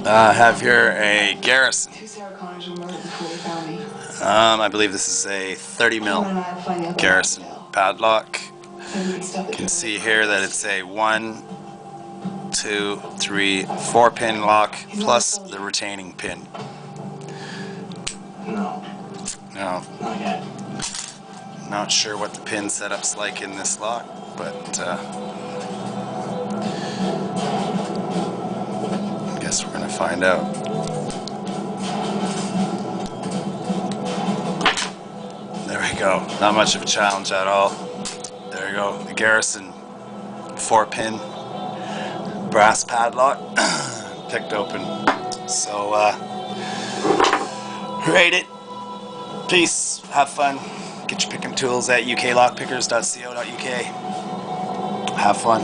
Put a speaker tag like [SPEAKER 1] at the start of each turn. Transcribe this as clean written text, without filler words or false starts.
[SPEAKER 1] I have here a Garrison. I believe this is a 30 mil Garrison padlock. You can see here that it's a 1, 2, 3, 4 pin lock plus the retaining pin.
[SPEAKER 2] No.
[SPEAKER 1] No.
[SPEAKER 2] Not yet.
[SPEAKER 1] Not sure what the pin setup's like in this lock, but I guess we're gonna find out. There we go. Not much of a challenge at all. There we go. The Garrison 4-pin brass padlock picked open. So rate it. Peace. Have fun. Get your picking tools at uklockpickers.co.uk. Have fun.